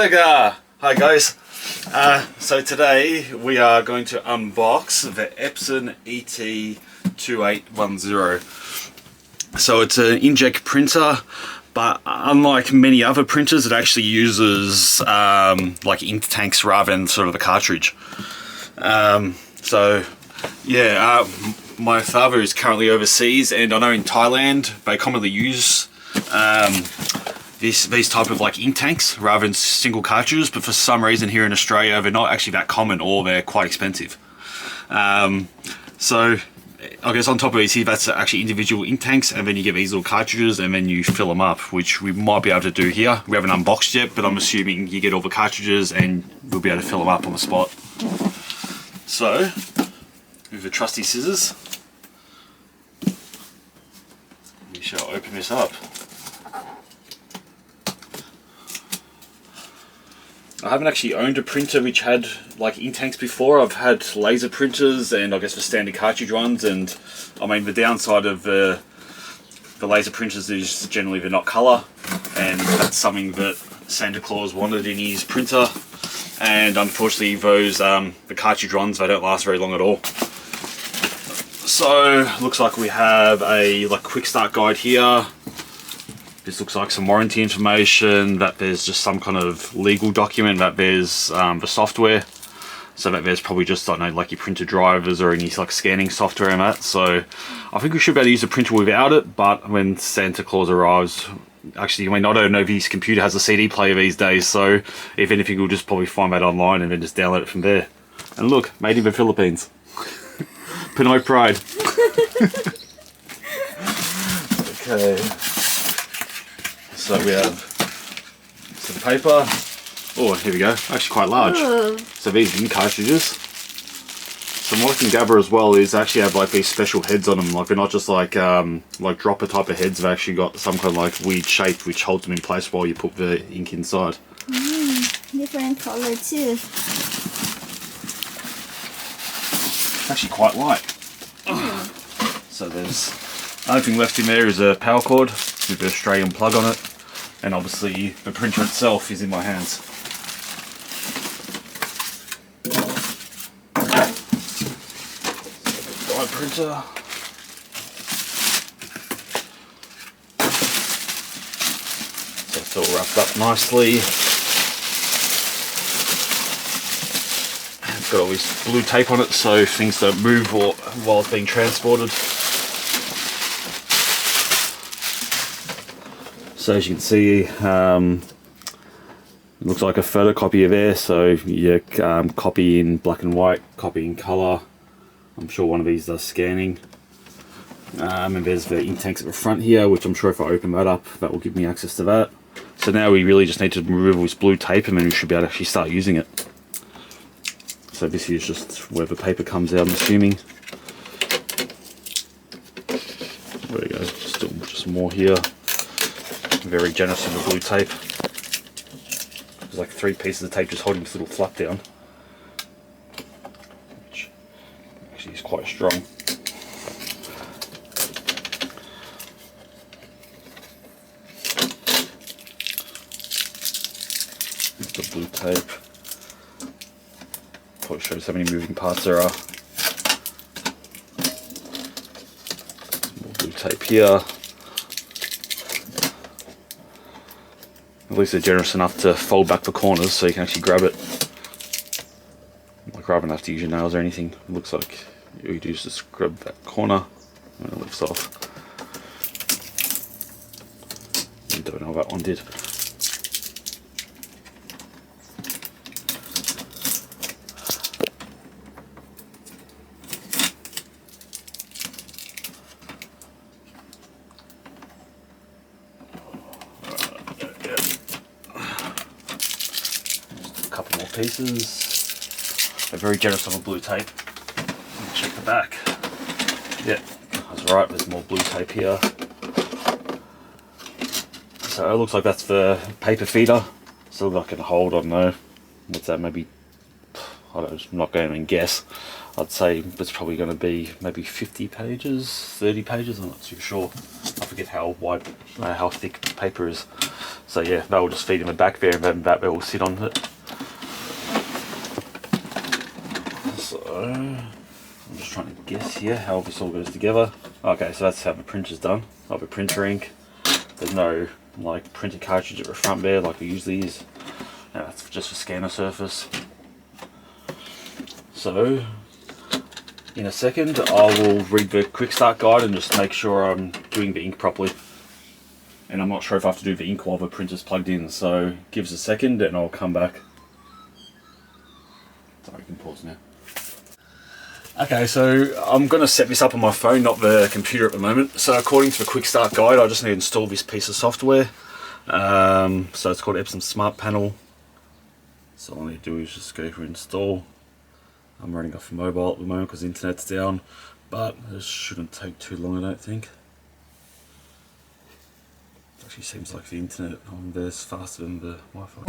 Gaga! Hi guys. So today we are going to unbox the Epson ET-2810. So it's an inkjet printer, but unlike many other printers, it actually uses like ink tanks rather than sort of a cartridge. So yeah, my father is currently overseas, and I know in Thailand they commonly use these type of like ink tanks rather than single cartridges, but for some reason here in Australia they're not actually that common, or they're quite expensive. So I guess on top of these here, that's actually individual ink tanks, and then you get these little cartridges and then you fill them up, which we might be able to do here. We haven't unboxed yet, but I'm assuming you get all the cartridges and we'll be able to fill them up on the spot. So with the trusty scissors, we shall open this up. I haven't actually owned a printer which had like ink tanks before. I've had laser printers and I guess the standard cartridge ones, and I mean the downside of the laser printers is generally they're not colour, and that's something that Santa Claus wanted in his printer, and unfortunately those the cartridge ones, they don't last very long at all. So looks like we have a quick start guide here. This looks like some warranty information, that there's just some kind of legal document, that there's the software, so that there's probably just, I don't know, like your printer drivers or any like scanning software and that. So I think we should be able to use the printer without it, but when Santa Claus arrives, actually, I mean, I don't know if his computer has a CD player these days, so if anything we'll just probably find that online and then just download it from there. And look, made in the Philippines. Pinoy pride. Okay. So we have some paper. Oh, here we go. Actually quite large. So these ink cartridges. So what I can gather as well is actually have like these special heads on them. Like they're not just like dropper type of heads. They've actually got some kind of like weird shape which holds them in place while you put the ink inside. Different color too. Actually quite light. So there's only thing left in there is a power cord with the Australian plug on it. And obviously the printer itself is in my hands. My printer. So it's all wrapped up nicely. It's got all this blue tape on it so things don't move while it's being transported. So as you can see, it looks like a photocopy of there, so you copy in black and white, copy in colour. I'm sure one of these does scanning. And there's the ink tanks at the front here, which I'm sure if I open that up, that will give me access to that. So now we really just need to remove this blue tape and then we should be able to actually start using it. So this is just where the paper comes out, I'm assuming. There we go, still just more here. Very generous in the blue tape. There's like 3 pieces of tape just holding this little flap down, which actually is quite strong. The blue tape probably shows how many moving parts there are. More blue tape here. At least they're generous enough to fold back the corners so you can actually grab it. Like rather than have to use your nails or anything. It looks like you do is just grab that corner and it lifts off. I don't know how that one did. Couple more pieces. They're very generous on the blue tape. Check the back. Yeah, that's right, there's more blue tape here. So it looks like that's the paper feeder. So I can hold, I don't know, what's that, maybe, I don't know, I'm not going to guess. I'd say it's probably going to be maybe 50 pages, 30 pages, I'm not too sure. I forget how wide, how thick the paper is. So yeah, that will just feed in the back there, and then that will sit on it. So I'm just trying to guess here how this all goes together. Okay, so that's how the printer's done. I have a printer ink. There's no like printer cartridge at the front there like there usually is. That's just a scanner surface. So in a second I will read the quick start guide and just make sure I'm doing the ink properly. And I'm not sure if I have to do the ink while the printer's plugged in, so give us a second and I'll come back. Sorry, you can pause now. Okay, so I'm going to set this up on my phone, not the computer at the moment. So according to the quick start guide, I just need to install this piece of software. So it's called Epson Smart Panel. So all I need to do is just go for install. I'm running off a mobile at the moment because the internet's down, but this shouldn't take too long, I don't think. It actually seems like the internet on there is faster than the Wi-Fi.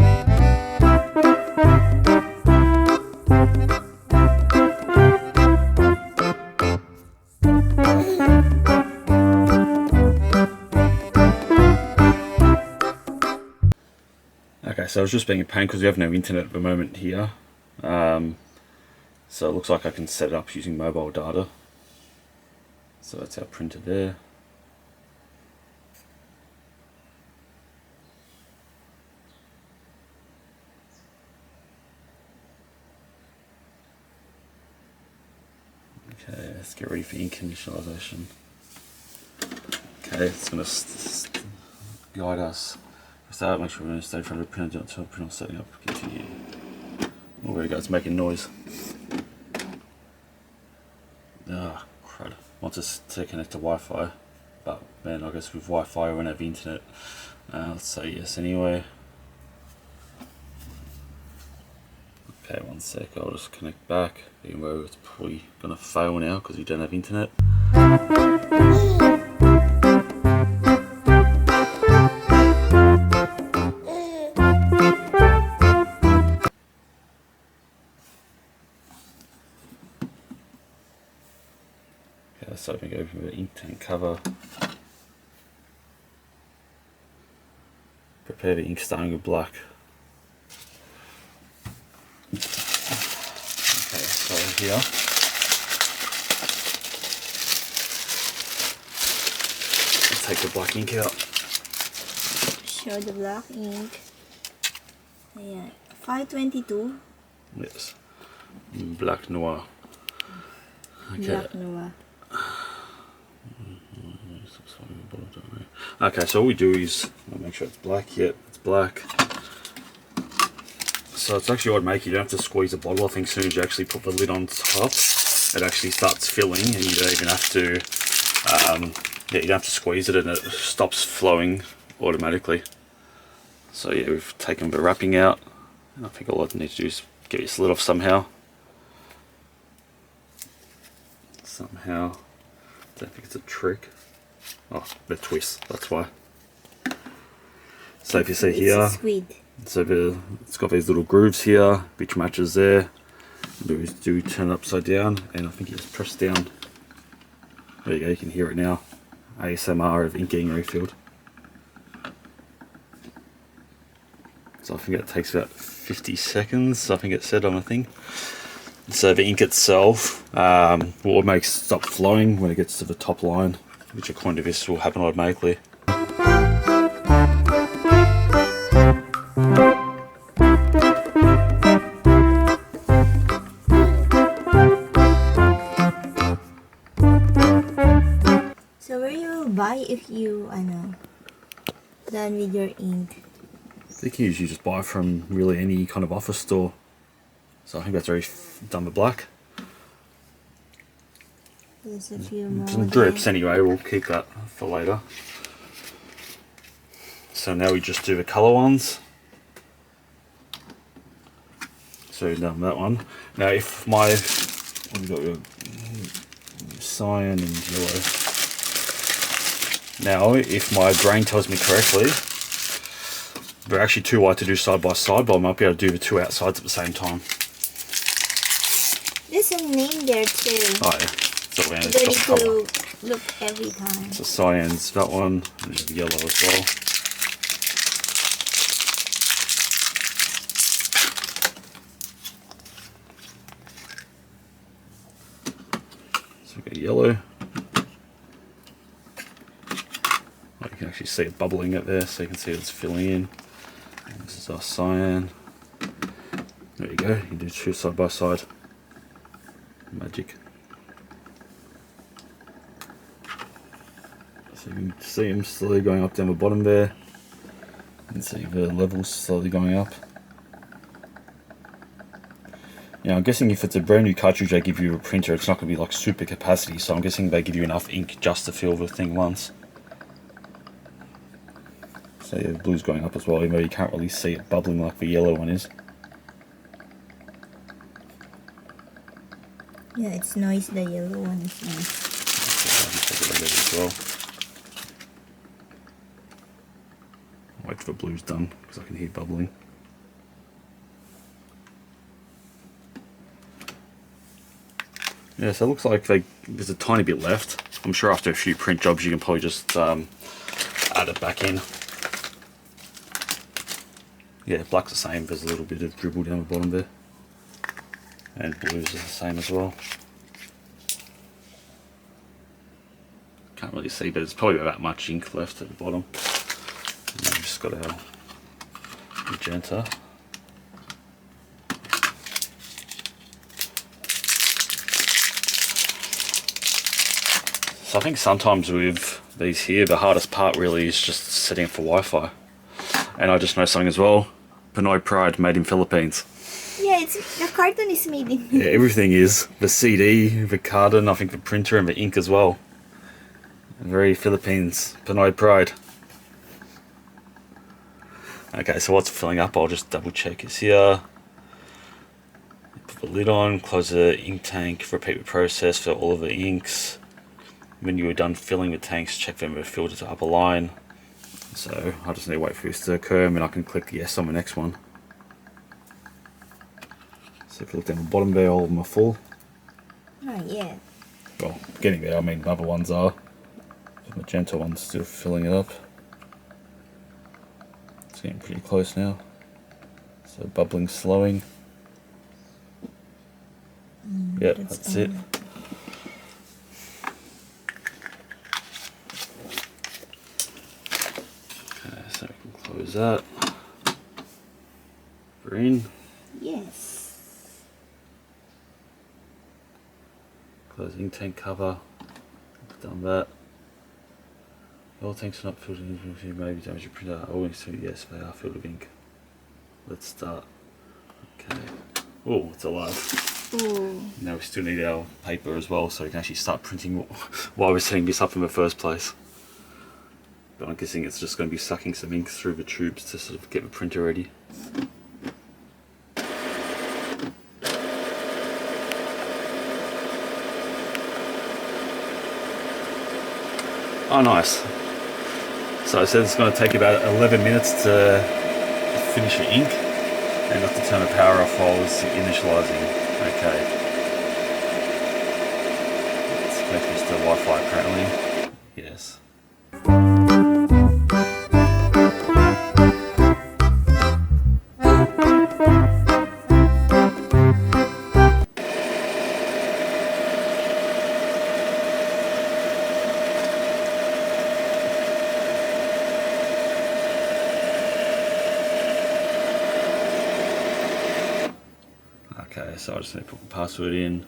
Okay, so I was just being a pain because we have no internet at the moment here. So it looks like I can set it up using mobile data. So that's our printer there. Okay, let's get ready for ink initialization. Okay, it's going to guide us. Start, make sure we're going to stay in front of the printer until printer setting up. Continue. Oh, there we go, it's making noise. Ah, crud. Wants us to connect to Wi-Fi, but man, I guess with Wi-Fi we won't have internet. Let's say yes anyway. Okay, one sec, I'll just connect back, even though it's probably going to fail now because we don't have internet. So we go from the ink tank cover, prepare the ink starting with black. Okay, so here, let's take the black ink out. Show the black ink. Ayan. 522. Yes, black noir. Okay. Black noir. Okay, so all we do is make sure it's black. Yep, it's black. So it's actually automatic. You don't have to squeeze the bottle. I think as soon as you actually put the lid on top, it actually starts filling, and you don't even have to. Yeah, you don't have to squeeze it, and it stops flowing automatically. So yeah, we've taken the wrapping out, and I think all I need to do is get this lid off somehow. Somehow, I don't think it's a trick. Oh, the twist, that's why. So if you see here, so it's got these little grooves here, which matches there. Do turn it upside down, and I think you just press down. There you go, you can hear it now. ASMR of ink getting refilled. So I think it takes about 50 seconds, I think it said on the thing. So the ink itself will stop flowing when it gets to the top line, which according to this will happen automatically. So where you buy if you done with your ink? You can usually just buy from really any kind of office store. So I think that's already done with black. There's a few more. Some drips anyway, we'll keep that for later. So now we just do the colour ones. So we've done that one. Now if my, we've got your cyan and yellow. Now if my brain tells me correctly, they're actually too wide to do side by side, but I might be able to do the two outsides at the same time. There's a name there too. Oh yeah. So you need to look every time. So cyan's that one, and the yellow as well. So we've got yellow. Oh, you can actually see it bubbling up there, so you can see it's filling in. And this is our cyan. There you go, you can do two side by side. Magic. So you can see them slowly going up down the bottom there. You can see the levels slowly going up. Now I'm guessing if it's a brand new cartridge they give you a printer, it's not going to be like super capacity, so I'm guessing they give you enough ink just to fill the thing once. So yeah, the blue's going up as well, even though you can't really see it bubbling like the yellow one is. Yeah, it's nice, the yellow one is nice. As well. I'll wait till the blue's done, because I can hear bubbling. Yeah, so it looks like there's a tiny bit left. I'm sure after a few print jobs you can probably just add it back in. Yeah, black's the same, there's a little bit of dribble down the bottom there. And blues is the same as well. Can't really see, but there's probably about much ink left at the bottom. And then we've just got our magenta. So I think sometimes with these here, the hardest part really is just setting it for Wi-Fi. And I just know something as well, Pinoy Pride, made in Philippines. Yeah, it's the carton is made in. Yeah, everything is. The CD, the carton, I think the printer and the ink as well. Very Philippines, Pinoy Pride. Okay, so what's filling up, I'll just double check it's here. Put the lid on, close the ink tank, repeat the process for all of the inks. When you are done filling the tanks, check them with filled to upper line. So I just need to wait for this to occur and then I can click yes on the next one. So if you look down the bottom there, all of them are full. Not yet. Well, getting there, I mean the other ones are. The magenta one's still filling it up. It's getting pretty close now. So bubbling, slowing. Yeah, that's it. So we can close that. Green. Yes. Close ink tank cover. Done that. All tanks are not filled in, maybe damage your printer. Oh, yes, they are filled with ink. Let's start. Okay. Oh, it's alive. Ooh. Now we still need our paper as well, so we can actually start printing while we're setting this up in the first place. But I'm guessing it's just going to be sucking some ink through the tubes to sort of get the printer ready. Oh, nice. So I said it's going to take about 11 minutes to finish the ink and not to turn the power off while it's initializing. Okay. Let's connect this to Wi-Fi apparently. Yes. Okay, so I just need to put the password in.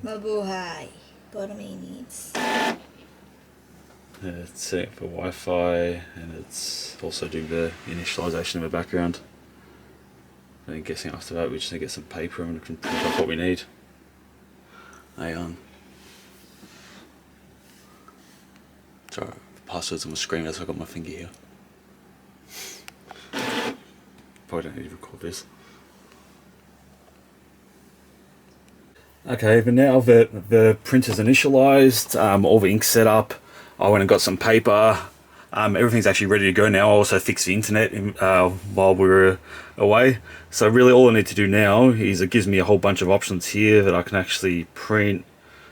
Mabuhay. Bottom needs. It's set for Wi-Fi and it's also doing the initialization in the background. And then guessing after that we just need to get some paper and we can print off what we need. Hang on. Sorry, the password's on the screen as I've got my finger here. Probably don't need to record this. Okay, but now that the printer's initialized, all the ink's set up, I went and got some paper. Everything's actually ready to go now. I also fixed the internet while we were away. So really all I need to do now is it gives me a whole bunch of options here that I can actually print.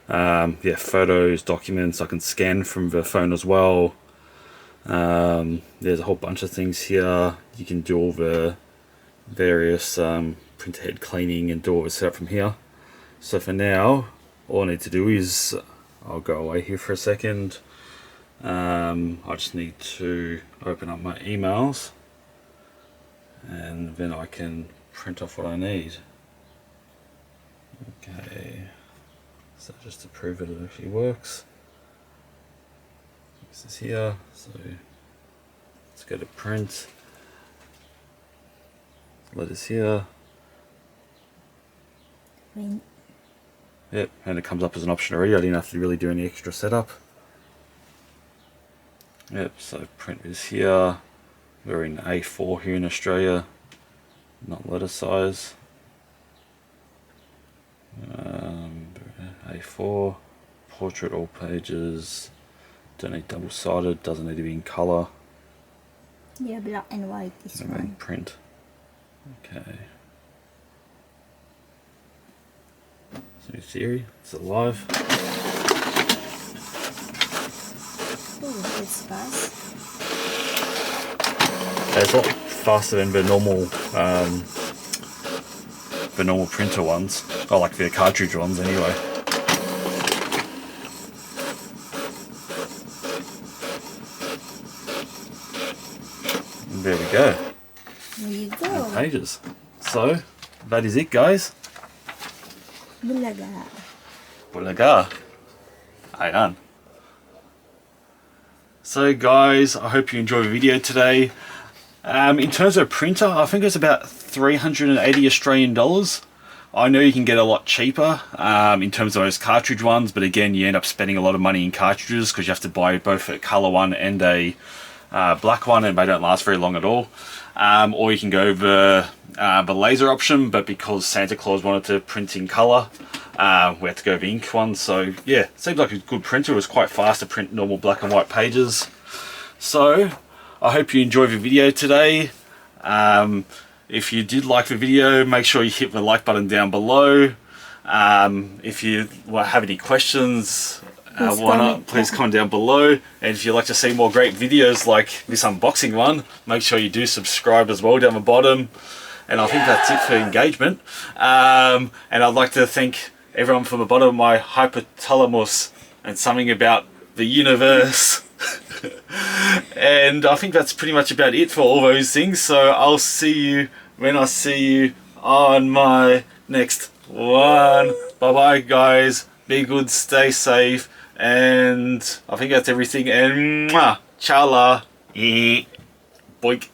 Yeah, photos, documents, I can scan from the phone as well. There's a whole bunch of things here. You can do all the various printer head cleaning and do all the setup from here. So for now, all I need to do is, I'll go away here for a second. I just need to open up my emails and then I can print off what I need. Okay, so just to prove that it actually works, this is here, so let's go to print, letters here. Print. Yep, and it comes up as an option already. I didn't have to really do any extra setup. Yep, so print is here. We're in A4 here in Australia, not letter size. A4, portrait all pages, don't need double-sided, doesn't need to be in colour. Yeah, black and white is And fine. then print. Okay. So in theory, it's alive. Oh, it's fast. It's a lot faster than the normal printer ones, or like the cartridge ones anyway. And there we go. There you go. Pages. So that is it, guys. Bulaga. Bulaga. Ayan. So guys, I hope you enjoyed the video today. In terms of printer, I think it's about 380 Australian dollars. I know you can get a lot cheaper in terms of those cartridge ones, but again, you end up spending a lot of money in cartridges because you have to buy both a colour one and a black one, and they don't last very long at all. Or you can go the laser option, but because Santa Claus wanted to print in colour, we had to go the ink one. So yeah, seems like a good printer. It was quite fast to print normal black and white pages. So I hope you enjoyed the video today. If you did like the video, make sure you hit the like button down below. If you have any questions, please comment down below. And if you'd like to see more great videos like this unboxing one, make sure you do subscribe as well down the bottom. And I think that's it for engagement. And I'd like to thank everyone from the bottom of my hypothalamus and something about the universe. And I think that's pretty much about it for all those things. So I'll see you when I see you on my next one. Bye bye guys, be good, stay safe, and I think that's everything. And mwah, chala, boink.